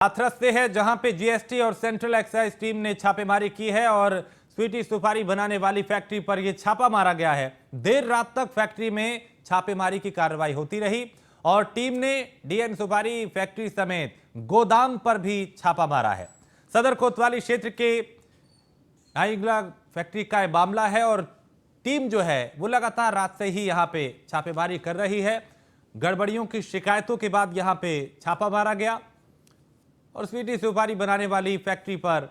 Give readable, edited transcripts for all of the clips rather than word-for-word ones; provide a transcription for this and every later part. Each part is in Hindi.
हाथरस से है, जहां पे जीएसटी और सेंट्रल एक्साइज टीम ने छापेमारी की है और स्वीटी सुपारी बनाने वाली फैक्ट्री पर यह छापा मारा गया है। देर रात तक फैक्ट्री में छापेमारी की कार्रवाई होती रही और टीम ने डीएन सुपारी फैक्ट्री समेत गोदाम पर भी छापा मारा है। सदर कोतवाली क्षेत्र के नाइगला फैक्ट्री का मामला है और टीम जो है वो लगातार रात से ही यहां पे छापेमारी कर रही है। गड़बड़ियों की शिकायतों के बाद यहां पे छापा मारा गया और स्वीटी सुपारी बनाने वाली फैक्ट्री पर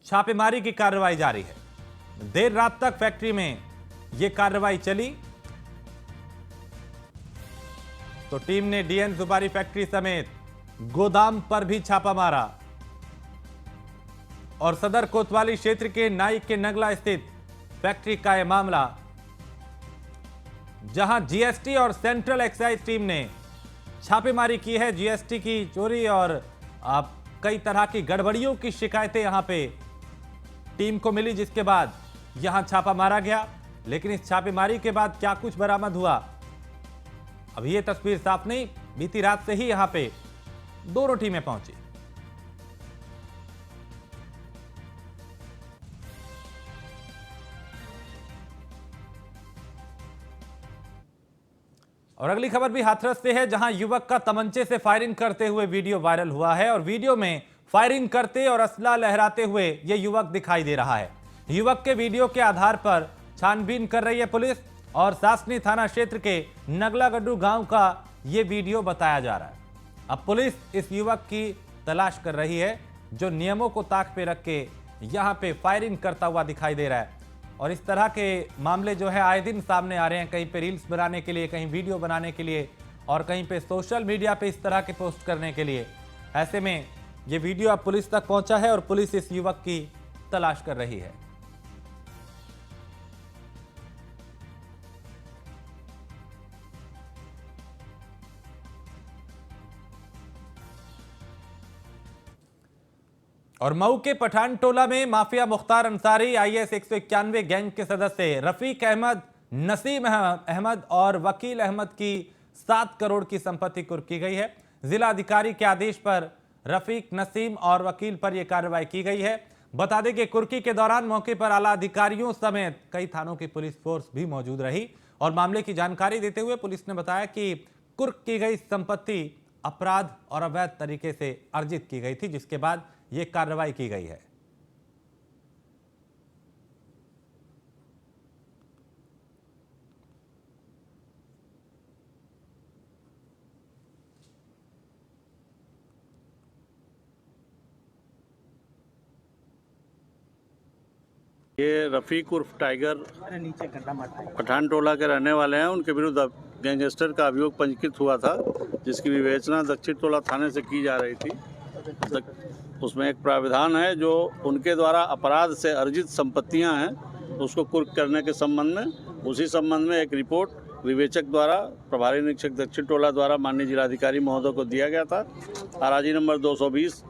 छापेमारी की कार्रवाई जारी है। देर रात तक फैक्ट्री में यह कार्रवाई चली तो टीम ने डीएन सुपारी फैक्ट्री समेत गोदाम पर भी छापा मारा और सदर कोतवाली क्षेत्र के नाइक के नगला स्थित फैक्ट्री का यह मामला, जहां जीएसटी और सेंट्रल एक्साइज टीम ने छापेमारी की है। जीएसटी की चोरी और कई तरह की गड़बड़ियों की शिकायतें यहां पे टीम को मिली, जिसके बाद यहां छापा मारा गया। लेकिन इस छापेमारी के बाद क्या कुछ बरामद हुआ, अभी ये तस्वीर साफ नहीं। बीती रात से ही यहां पे दोनों टीमें पहुंची। और अगली खबर भी हाथरस से है, जहां युवक का तमंचे से फायरिंग करते हुए वीडियो वायरल हुआ है और वीडियो में फायरिंग करते और असला लहराते हुए यह युवक दिखाई दे रहा है। युवक के वीडियो के आधार पर छानबीन कर रही है पुलिस और सासनी थाना क्षेत्र के नगलागड्डू गांव का यह वीडियो बताया जा रहा है। अब पुलिस इस युवक की तलाश कर रही है जो नियमों को ताक पे रख के यहां पे फायरिंग करता हुआ दिखाई दे रहा है। और इस तरह के मामले जो है आए दिन सामने आ रहे हैं, कहीं पे रील्स बनाने के लिए, कहीं वीडियो बनाने के लिए और कहीं पे सोशल मीडिया पे इस तरह के पोस्ट करने के लिए। ऐसे में ये वीडियो अब पुलिस तक पहुंचा है और पुलिस इस युवक की तलाश कर रही है। और मऊ के पठान टोला में mafia Mukhtar Ansari IS 191 gang के सदस्य रफीक अहमद, नसीम अहमद और वकील अहमद की 7 करोड़ की संपत्ति कुर्क की गई है। जिला अधिकारी के आदेश पर रफीक, नसीम और वकील पर यह कार्रवाई की गई है। बता दें कि कुर्की के दौरान मौके पर आला अधिकारियों समेत कई थानों की पुलिस फोर्स भी मौजूद रही और मामले की जानकारी देते हुए पुलिस ने बताया कि कुर्क की गई संपत्ति अपराध और अवैध तरीके से अर्जित की गई थी, जिसके बाद यह कार्रवाई की गई है। ये रफीक उर्फ टाइगर पठान टोला के रहने वाले हैं। उनके विरुद्ध गैंगस्टर का अभियोग पंजीकृत हुआ था, जिसकी विवेचना दक्षिण टोला थाने से की जा रही थी। उसमें एक प्राविधान है जो उनके द्वारा अपराध से अर्जित संपत्तियां हैं उसको कुर्क करने के संबंध में, उसी संबंध में एक रिपोर्ट विवेचक द्वारा, प्रभारी निरीक्षक दक्षिण टोला द्वारा माननीय जिलाधिकारी महोदय को दिया गया था। आरआजी नंबर 220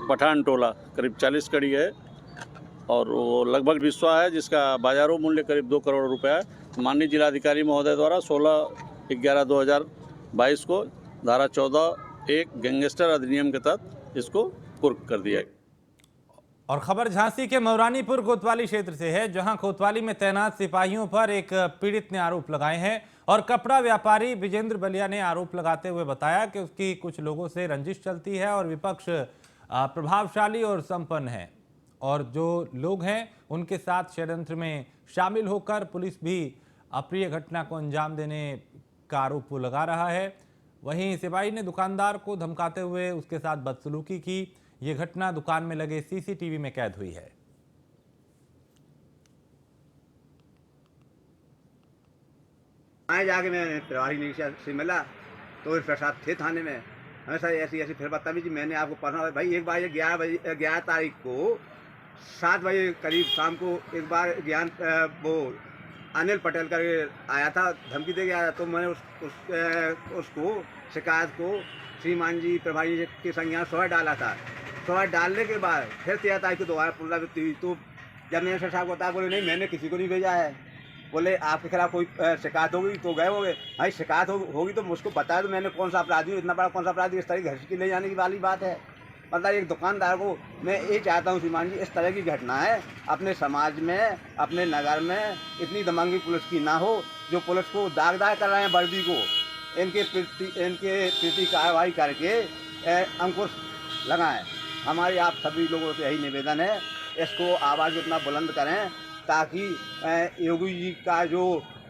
पठान टोला करीब 40 कड़ी है और वो लगभग बिस्वा है, जिसका बाजारों मूल्य करीब 2 करोड़ रुपया है। माननीय जिलाधिकारी महोदय द्वारा 16/11/2022 को धारा 14(1) गैंगस्टर अधिनियम के तहत इसको कुर्क कर दिया गया। और खबर झांसी के मौरानीपुर कोतवाली क्षेत्र से है, जहां कोतवाली में तैनात सिपाहियों पर एक पीड़ित ने आरोप लगाए हैं और कपड़ा व्यापारी विजेंद्र बलिया ने आरोप लगाते हुए बताया कि उसकी कुछ लोगों से रंजिश चलती है और विपक्ष प्रभावशाली और संपन्न है और जो लोग हैं उनके साथ षड्यंत्र में शामिल होकर पुलिस भी अप्रिय घटना को अंजाम देने का आरोप लगा रहा है। वहीं सिपाही ने दुकानदार को धमकाते हुए उसके साथ बदसलूकी की। यह घटना दुकान में लगे सीसीटीवी में कैद हुई है। जाके मैं प्रभारी निरीक्षक से मिला तो प्रसाद थे थाने में। हमें सर ऐसी फिर बदतमीजी मैंने आपको पढ़ा भाई। एक बार 11 तारीख को 7 बजे करीब शाम को एक बार वो अनिल पटेल करके आया था, धमकी दे के आया। तो मैंने उसको शिकायत को श्रीमान जी प्रभारी के संज्ञान 100 डाला था। 100 डालने के बाद फिर 13 तारीख को दोबारा पुनरावृत्ति हुई। तो जब मैंने साहब को बताया, बोले नहीं मैंने किसी को नहीं भेजा है। बोले आपके खिलाफ कोई शिकायत होगी तो गए होगे। भाई शिकायत होगी तो मुझको बताया तो मैंने कौन सा अपराधी हूँ, इतना बड़ा कौन सा अपराधी, इस तरह की घर की ले जाने की वाली बात है। मतलब एक दुकानदार को मैं ये चाहता हूँ श्रीमान जी, इस तरह की घटनाएं अपने समाज में, अपने नगर में इतनी दमंगी पुलिस की ना हो, जो पुलिस को दाग कर रहे हैं वर्दी को, इनके प्रति कार्रवाई करके अंकुश लगाएं। हमारी आप सभी लोगों से यही निवेदन है, इसको आवाज़ इतना बुलंद करें ताकि योगी जी का जो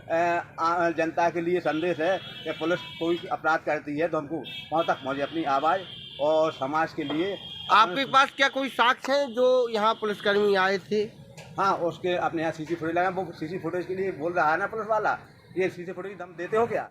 जनता के लिए संदेश है कि पुलिस कोई अपराध करती है तो हमको वहाँ तक पहुँचे अपनी आवाज़, और समाज के लिए। आपके पास क्या कोई साक्ष्य है जो यहाँ पुलिसकर्मी आए थे? हाँ, उसके अपने यहाँ सीसी फुटेज लगा, वो सीसी फुटेज के लिए बोल रहा है ना पुलिस वाला, ये सीसी फुटेज हम देते हो क्या?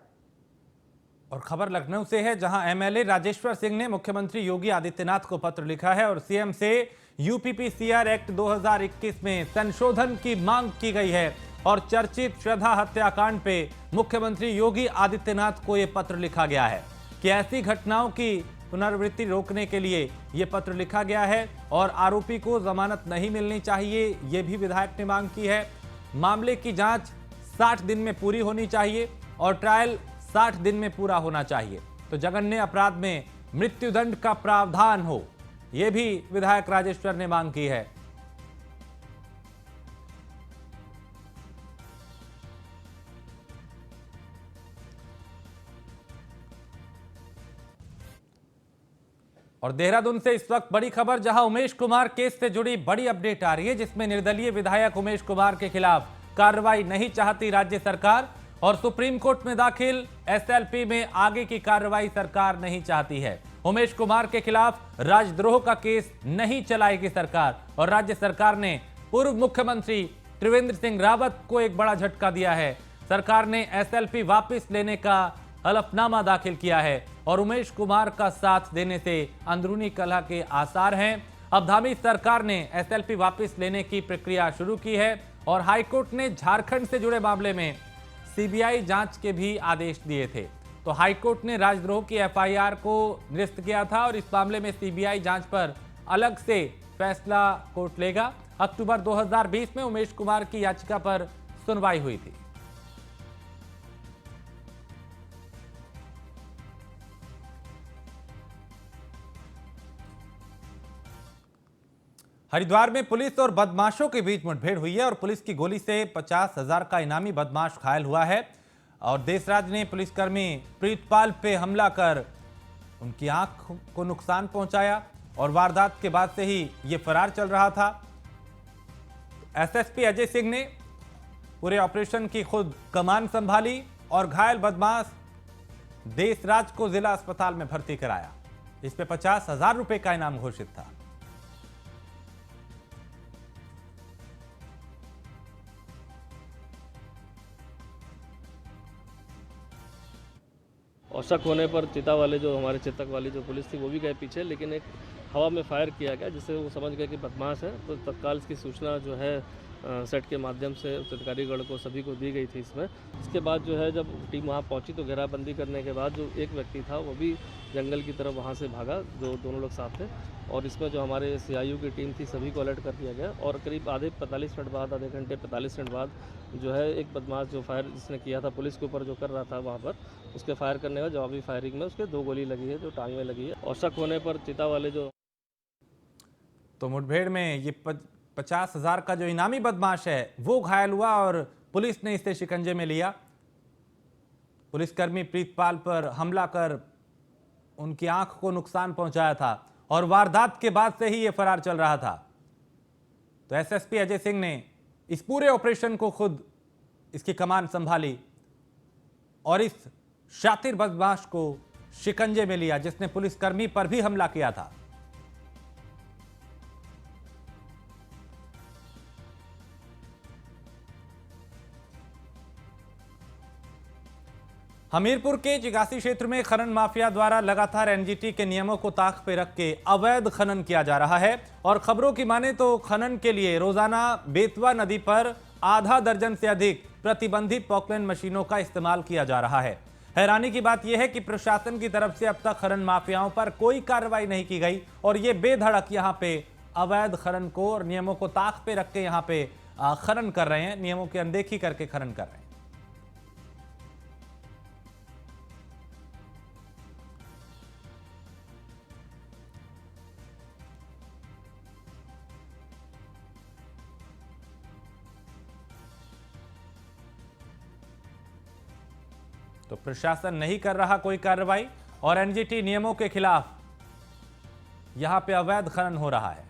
और खबर लखनऊ से है, जहां एमएलए राजेश्वर सिंह ने मुख्यमंत्री योगी आदित्यनाथ को पत्र लिखा है और सीएम से यूपीपीसीआर एक्ट 2021 में संशोधन की मांग की गई है। और चर्चित श्रद्धा हत्याकांड पे मुख्यमंत्री योगी आदित्यनाथ को यह पत्र लिखा गया है कि ऐसी घटनाओं की पुनरावृत्ति रोकने के लिए यह पत्र लिखा गया है और आरोपी को जमानत नहीं मिलनी चाहिए, यह भी विधायक ने मांग की है। मामले की जांच 60 दिन में पूरी होनी चाहिए और ट्रायल 60 दिन में पूरा होना चाहिए। तो जघन्य अपराध में मृत्युदंड का प्रावधान हो, यह भी विधायक राजेश्वर ने मांग की है। और देहरादून से इस वक्त बड़ी खबर, जहां उमेश कुमार केस से जुड़ी बड़ी अपडेट आ रही है, जिसमें निर्दलीय विधायक उमेश कुमार के खिलाफ कार्रवाई नहीं चाहती राज्य सरकार और सुप्रीम कोर्ट में दाखिल एसएलपी में आगे की कार्रवाई सरकार नहीं चाहती है। उमेश कुमार के खिलाफ राजद्रोह का केस नहीं चलाएगी सरकार और राज्य सरकार ने पूर्व मुख्यमंत्री त्रिवेंद्र सिंह रावत को एक बड़ा झटका दिया है। सरकार ने एसएलपी वापस लेने का हलफनामा दाखिल किया है और उमेश कुमार का साथ देने से अंदरूनी कलह के आसार हैं। अब धामी सरकार ने एसएलपी वापस लेने की प्रक्रिया शुरू की है और हाईकोर्ट ने झारखंड से जुड़े मामले में सीबीआई जांच के भी आदेश दिए थे। तो हाईकोर्ट ने राजद्रोह की एफआईआर को निरस्त किया था और इस मामले में सीबीआई जांच पर अलग से फैसला कोर्ट लेगा। अक्टूबर 2020 में उमेश कुमार की याचिका पर सुनवाई हुई थी। हरिद्वार में पुलिस और बदमाशों के बीच मुठभेड़ हुई है और पुलिस की गोली से 50,000 का इनामी बदमाश घायल हुआ है और देशराज ने पुलिसकर्मी प्रीतपाल पे हमला कर उनकी आंख को नुकसान पहुंचाया और वारदात के बाद से ही ये फरार चल रहा था। एसएसपी अजय सिंह ने पूरे ऑपरेशन की खुद कमान संभाली और घायल बदमाश देशराज को जिला अस्पताल में भर्ती कराया। इस पे 50,000 रुपए का इनाम घोषित था। और शक होने पर चिता वाले जो हमारे चेतक वाली जो पुलिस थी वो भी गए पीछे, लेकिन एक हवा में फायर किया गया जिससे वो समझ गए कि बदमाश है। तो तत्काल इसकी सूचना जो है सेट के माध्यम से अधिकारीगण को सभी को दी गई थी इसमें। इसके बाद जो है जब टीम वहाँ पहुँची तो घेराबंदी करने के बाद जो एक व्यक्ति था वो भी जंगल की तरफ वहाँ से भागा, जो दोनों लोग साथ थे। और इसमें जो हमारे सीआईयू की टीम थी सभी को अलर्ट कर दिया गया और करीब आधे 45 मिनट बाद, आधे घंटे 45 मिनट बाद जो है एक बदमाश जो फायर जिसने किया था पुलिस के ऊपर जो कर रहा था वहाँ पर, उसके फायर करने का जवाबी फायरिंग में उसके 2 गोली लगी है जो टांग में लगी है। और शक होने पर चिता वाले जो तो मुठभेड़ में ये 50,000 का जो इनामी बदमाश है वो घायल हुआ और पुलिस ने इसे शिकंजे में लिया। पुलिसकर्मी प्रीतपाल पर हमला कर उनकी आंख को नुकसान पहुंचाया था और वारदात के बाद से ही ये फरार चल रहा था। तो एसएसपी अजय सिंह ने इस पूरे ऑपरेशन को खुद इसकी कमान संभाली और इस शातिर बदमाश को शिकंजे में लिया जिसने पुलिसकर्मी पर भी हमला किया था। हमीरपुर के चिगासी क्षेत्र में खनन माफिया द्वारा लगातार एनजीटी के नियमों को ताक पे रख के अवैध खनन किया जा रहा है और खबरों की माने तो खनन के लिए रोजाना बेतवा नदी पर आधा दर्जन से अधिक प्रतिबंधित पॉकलैंड मशीनों का इस्तेमाल किया जा रहा है। हैरानी की बात यह है कि प्रशासन की तरफ से अब तक खनन माफियाओं पर कोई कार्रवाई नहीं की गई और ये बेधड़क यहाँ पे अवैध खनन को और नियमों को ताक पे रख के यहाँ पे खनन कर रहे हैं, नियमों की अनदेखी करके खनन कर रहे हैं। तो प्रशासन नहीं कर रहा कोई कार्रवाई और एनजीटी नियमों के खिलाफ यहां पे अवैध खनन हो रहा है।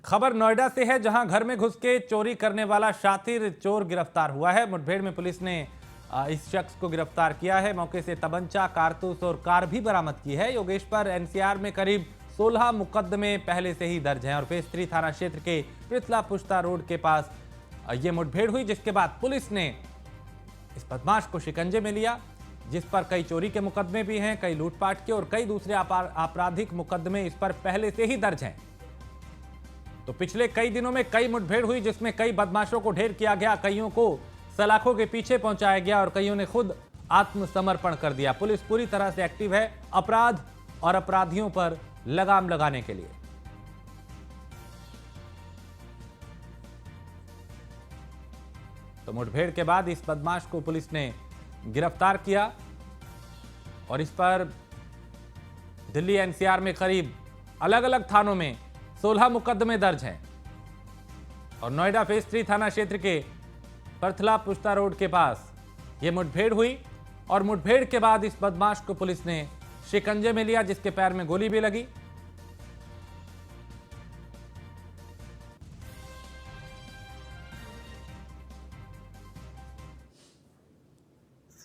खबर नोएडा से है, जहां घर में घुस के चोरी करने वाला शातिर चोर गिरफ्तार हुआ है। मुठभेड़ में पुलिस ने इस शख्स को गिरफ्तार किया है। मौके से तबंचा, कारतूस और कार भी बरामद की है। योगेश पर एनसीआर में करीब 16 मुकदमे पहले से ही दर्ज हैं और फेज 3 थाना क्षेत्र के पृथला पुश्ता रोड के पास ये मुठभेड़ हुई, जिसके बाद पुलिस ने इस बदमाश को शिकंजे में लिया, जिस पर कई चोरी के मुकदमे भी हैं, कई लूटपाट के और कई दूसरे आपराधिक मुकदमे इस पर पहले से ही दर्ज हैं। तो पिछले कई दिनों में कई मुठभेड़ हुई, जिसमें कई बदमाशों को ढेर किया गया, कईयों को सलाखों के पीछे पहुंचाया गया और कईयों ने खुद आत्मसमर्पण कर दिया। पुलिस पूरी तरह से एक्टिव है अपराध और अपराधियों पर लगाम लगाने के लिए। तो मुठभेड़ के बाद इस बदमाश को पुलिस ने गिरफ्तार किया और इस पर दिल्ली एनसीआर में करीब अलग अलग थानों में 16 मुकदमे दर्ज हैं और नोएडा फेज 3 थाना क्षेत्र के पृथला पुश्ता रोड के पास यह मुठभेड़ हुई और मुठभेड़ के बाद इस बदमाश को पुलिस ने शिकंजे में लिया, जिसके पैर में गोली भी लगी।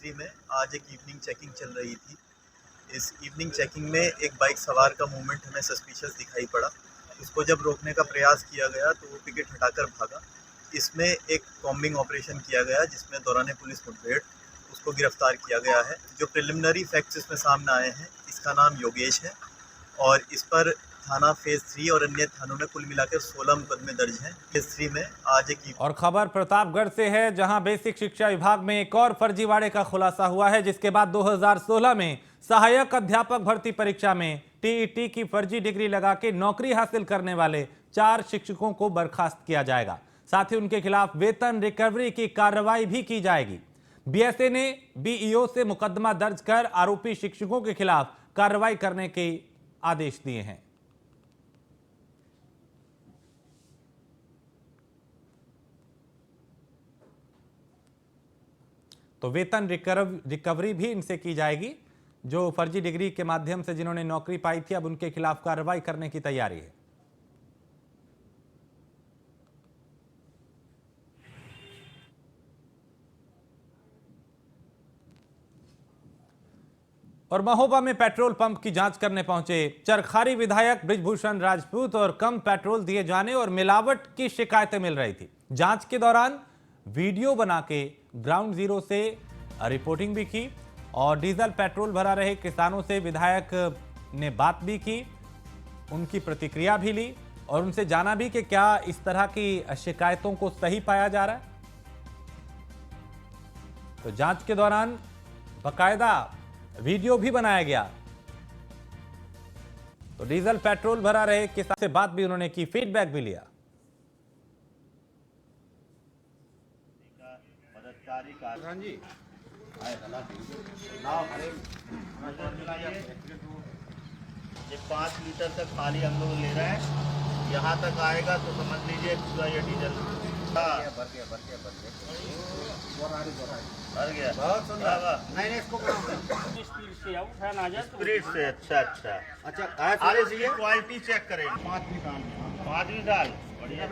में आज एक इवनिंग चेकिंग चल रही थी। इस इवनिंग चेकिंग में एक बाइक सवार का मूवमेंट हमें सस्पिशियस दिखाई पड़ा। उसको जब रोकने का प्रयास किया गया तो वो टिकट हटाकर भागा। इसमें एक कॉम्बिंग ऑपरेशन किया गया, जिसमें दौरान पुलिस मुठभेड़ उसको गिरफ्तार किया गया है। जो प्रिलिमिनरी फैक्ट्स इसमें सामने आए हैं, इसका नाम योगेश है और इस पर थाना फेज 3 और अन्य थानों में कुल मिलाकर 16 मुकदमे दर्ज हैं। फेज 3 में आज एक और खबर प्रतापगढ़ से है, जहां बेसिक शिक्षा विभाग में एक और फर्जीवाड़े का खुलासा हुआ है, जिसके बाद 2016 में सहायक अध्यापक भर्ती परीक्षा में टीईटी की फर्जी डिग्री लगा के नौकरी हासिल करने वाले 4 शिक्षकों को बर्खास्त किया जाएगा। साथ ही उनके खिलाफ वेतन रिकवरी की कार्रवाई भी की जाएगी। बीएसए ने बीईओ से मुकदमा दर्ज कर आरोपी शिक्षकों के खिलाफ कार्रवाई करने के आदेश दिए हैं। तो वेतन रिकवरी भी इनसे की जाएगी। जो फर्जी डिग्री के माध्यम से जिन्होंने नौकरी पाई थी, अब उनके खिलाफ कार्रवाई करने की तैयारी है। और महोबा में पेट्रोल पंप की जांच करने पहुंचे चरखारी विधायक बृजभूषण राजपूत और कम पेट्रोल दिए जाने और मिलावट की शिकायतें मिल रही थी। जांच के दौरान वीडियो बना के ग्राउंड जीरो से रिपोर्टिंग भी की और डीजल पेट्रोल भरा रहे किसानों से विधायक ने बात भी की, उनकी प्रतिक्रिया भी ली और उनसे जाना भी कि क्या इस तरह की शिकायतों को सही पाया जा रहा है। तो जांच के दौरान बाकायदा वीडियो भी बनाया गया। तो डीजल पेट्रोल भरा रहे किसान से बात भी उन्होंने की, फीडबैक भी लिया। ये 5 लीटर तक खाली हम लोग ले रहे हैं। यहाँ तक आएगा तो समझ लीजिए पूरा ये डीजल भर गया। बहुत सुंदर। नहीं इसको स्पीड से आउट है ना, स्पीड से। अच्छा आगे से ये क्वालिटी चेक करें। 5 निकाल बढ़िया।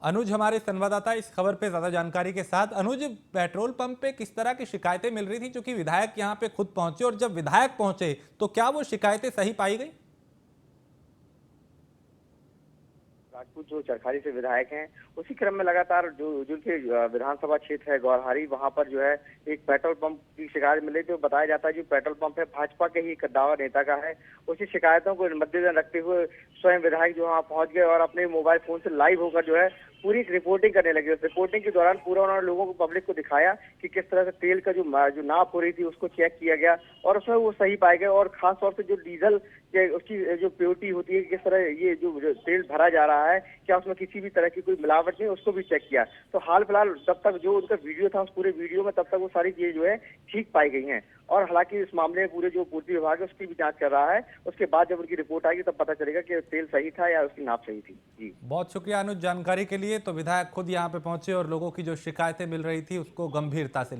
अनुज हमारे संवाददाता इस खबर पे ज्यादा जानकारी के साथ। अनुज, पेट्रोल पंप पे किस तरह की शिकायतें मिल रही थी, क्योंकि विधायक यहां पे खुद पहुंचे और जब विधायक पहुंचे तो क्या वो शिकायतें सही पाई गई? राजपूत जो चरखारी से विधायक हैं उसी क्रम में लगातार जिनके विधानसभा क्षेत्र है गौरहारी, वहां पर जो है एक पेट्रोल पंप की शिकायत मिली थी। बताया जाता है जो पेट्रोल पंप है भाजपा के ही कद्दावर नेता का है। उसी शिकायतों को मद्देनजर रखते हुए स्वयं विधायक जो वहां पहुंच गए और अपने मोबाइल फोन से लाइव होकर जो है पूरी रिपोर्टिंग करने लगे। उस रिपोर्टिंग के दौरान पूरा उन्होंने लोगों को, पब्लिक को दिखाया कि किस तरह से तेल का जो नाप हो रही थी उसको चेक किया गया और उसमें वो सही पाए गए। और खास तौर से जो डीजल उसकी जो प्योरिटी होती है, किस तरह ये जो तेल भरा जा रहा है, क्या उसमें किसी भी तरह की कोई मिलावट नहीं, उसको भी चेक किया। तो हाल फिलहाल तब तक जो उनका वीडियो था, उस पूरे वीडियो में तब तक वो सारी चीजें जो है ठीक पाई गई हैं। और हालांकि इस मामले में पूरे जो पूर्ति विभाग है उसकी भी जांच कर रहा है। उसके बाद जब उनकी रिपोर्ट आएगी तब पता चलेगा कि तेल सही था या उसकी नाप सही थी। जी, बहुत शुक्रिया अनुज जानकारी के लिए। तो विधायक खुद यहाँ पे पहुंचे और लोगों की जो शिकायतें मिल रही थी उसको गंभीरता से